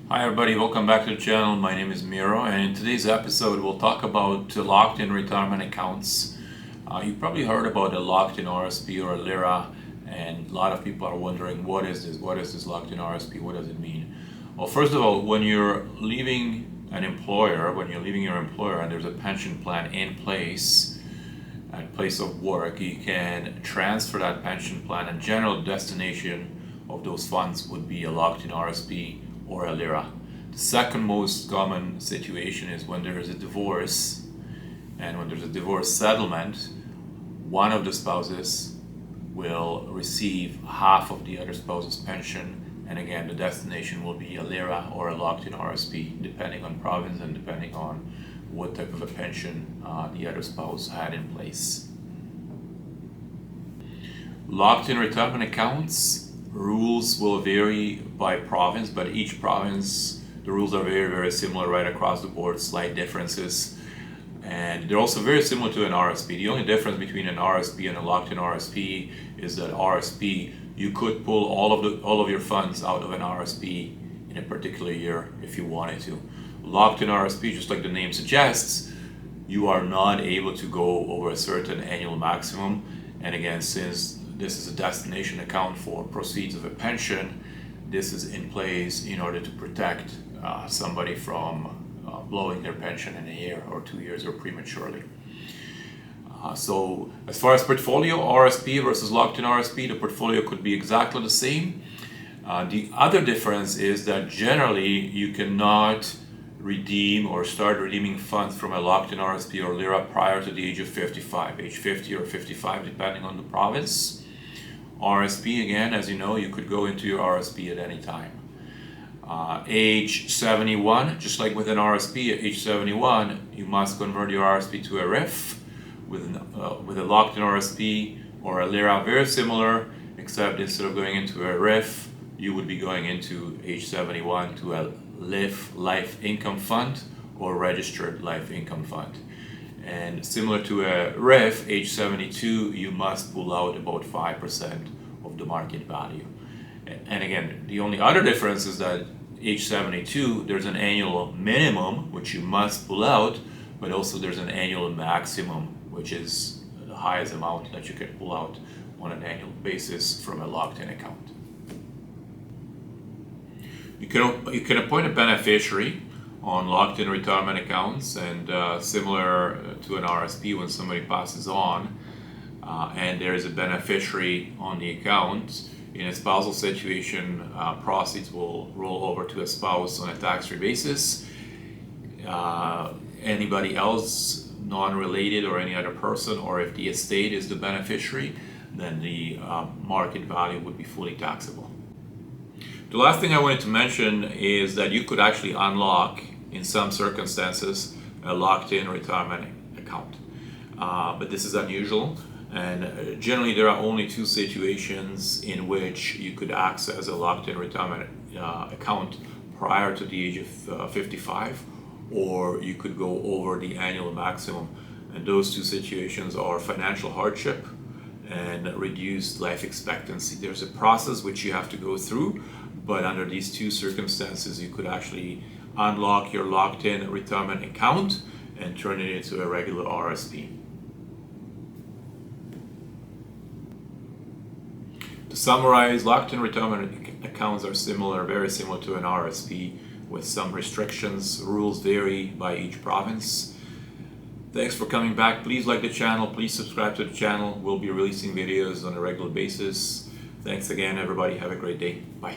Hi everybody, welcome back to the channel. My name is Miro, and in today's episode we'll talk about locked-in retirement accounts. You've probably heard about a locked-in RSP or a LIRA, and a lot of people are wondering, what is this? What is this locked-in RSP? What does it mean? Well, first of all, when you're leaving your employer and there's a pension plan in place at place of work, you can transfer that pension plan, and general destination of those funds would be a locked-in RSP or a LIRA. The second most common situation is when there is a divorce, and when there's a divorce settlement, one of the spouses will receive half of the other spouse's pension, and again the destination will be a LIRA or a locked-in RSP, depending on province and depending on what type of a pension the other spouse had in place. Locked-in retirement accounts, rules will vary by province, but each province, the rules are very similar right across the board, slight differences. And they're also very similar to an RSP. The only difference between an RSP and a locked-in RSP is that RSP, you could pull all of your funds out of an RSP in a particular year if you wanted to. Locked-in RSP, just like the name suggests, you are not able to go over a certain annual maximum. And again, since this is a destination account for proceeds of a pension, this is in place in order to protect somebody from blowing their pension in a year or 2 years or prematurely. So as far as portfolio, RSP versus locked-in RSP, the portfolio could be exactly the same. The other difference is that generally you cannot redeem or start redeeming funds from a locked-in RSP or LIRA prior to the age of 55, age 50 or 55 depending on the province. RSP, again, as you know, you could go into your RSP at any time. Age 71, just like with an RSP, at age 71, you must convert your RSP to a RIF. With a locked-in RSP or a LIRA, very similar, except instead of going into a RIF, you would be going into age 71 to a LIF, life income fund, or registered life income fund. And similar to a RIF, age 72, you must pull out about 5% of the market value. And again, the only other difference is that age 72, there's an annual minimum, which you must pull out, but also there's an annual maximum, which is the highest amount that you can pull out on an annual basis from a locked-in account. You can appoint a beneficiary on locked-in retirement accounts, and similar to an RSP, when somebody passes on and there is a beneficiary on the account, in a spousal situation, proceeds will roll over to a spouse on a tax-free basis. Anybody else, non-related or any other person, or if the estate is the beneficiary, then the market value would be fully taxable. The last thing I wanted to mention is that you could actually unlock, in some circumstances, a locked-in retirement account. But this is unusual, and generally there are only two situations in which you could access a locked-in retirement account prior to the age of 55, or you could go over the annual maximum. And those two situations are financial hardship and reduced life expectancy. There's a process which you have to go through, but under these two circumstances, you could actually unlock your locked-in retirement account and turn it into a regular RSP. To summarize, locked-in retirement accounts are similar, very similar to an RSP, with some restrictions. Rules vary by each province. Thanks for coming back. Please like the channel. Please subscribe to the channel. We'll be releasing videos on a regular basis. Thanks again, everybody. Have a great day. Bye.